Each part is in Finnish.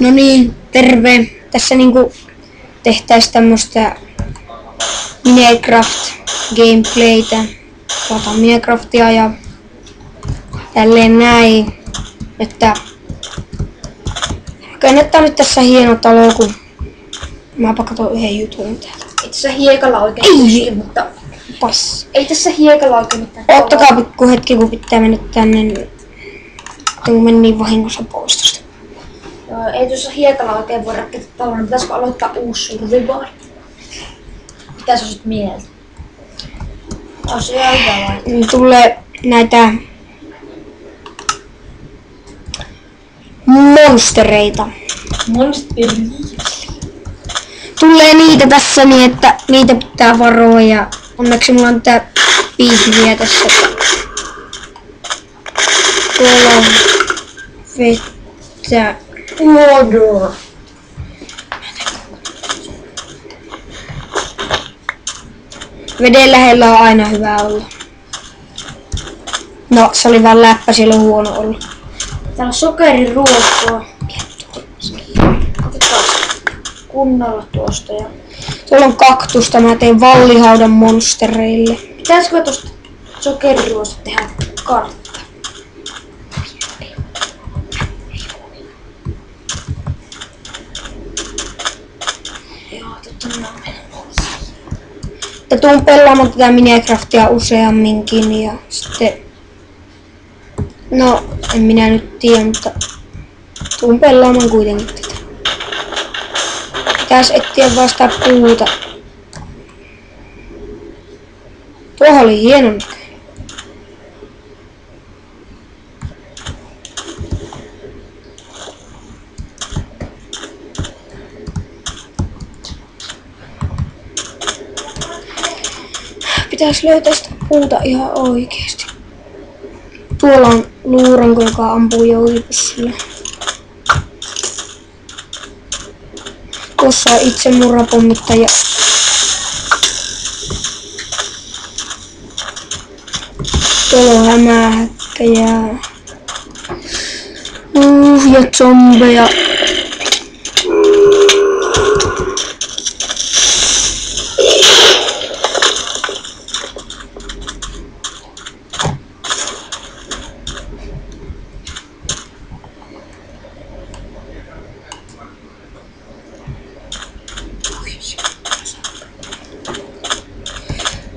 No niin, terve. Tässä niinku tehtäis tämmöstä Minecraft gameplaytä. Pelataan Minecraftia ja tälleen näin. Että kannattaa nyt tässä hieno talo, kun mäpä katon yhden jutun täältä. Ei tässä hiekalla oikein Ei, mutta pass. ei tässä hiekalla oikein mitään. Ottakaa pikku hetki, kun pitää mennä tänne. Kun meni niin vahingossa pois tosta. Joo, ei tuossa hiekalla oikein voi rakentaa taloa. Pitäisikö aloittaa uusi survival? Mitä sä oot mieltä? Olisi ihan hyvä vai? Tulee näitä monstereita. Tulee niitä tässä niin, että niitä pitää varoa ja onneksi mulla on tää piihviä tässä. Tuolla on vettä. Water. Veden lähellä on aina hyvä olla. No, se oli vaan läppä, siellä on huono olla. Täällä on sokeriruokoa. Otetaan kunnolla tuosta. Ja Tuolla on kaktusta, mä tein vallihaudan monstereille. pitäisikö tuosta sokeriruosta tehdä kartta? Joo, noin. Ja tuun pelaamaan tätä Minecraftia useamminkin ja sitten... No, en minä nyt tiedä, mutta tuun pelaamaan kuitenkin tätä. Pitäis etsiä vasta puuta. Tuohon oli hieno näköinen. Pitäis löytää sitä puuta ihan oikeesti. Tuolla on luuranko, joka ampuu joulupussulla. Tuossa on itsemurhapommittaja. Tuolla on hämähäkkäjää. Ja zombeja.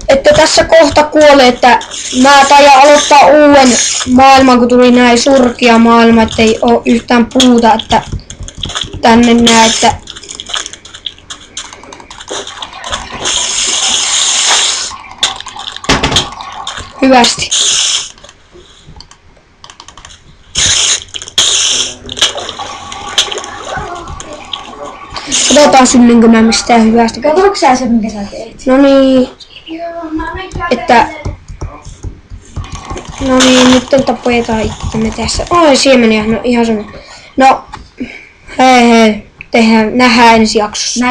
Että tässä kohta kuolee, että mä taidan aloittaa uuden maailman, kun tuli näin surkia maailma, ettei oo yhtään puuta, että tänne näin, että hyvästi. Katsotaan synnynkö mä mistään hyvästä. Katsoitko sä sen, minkä sä teit? No niin. Että... No niin, nyt on tapojetaan itsemme tässä. Oi, siemeniä, no ihan semmoinen. No, hei, nähdään ensi jaksossa.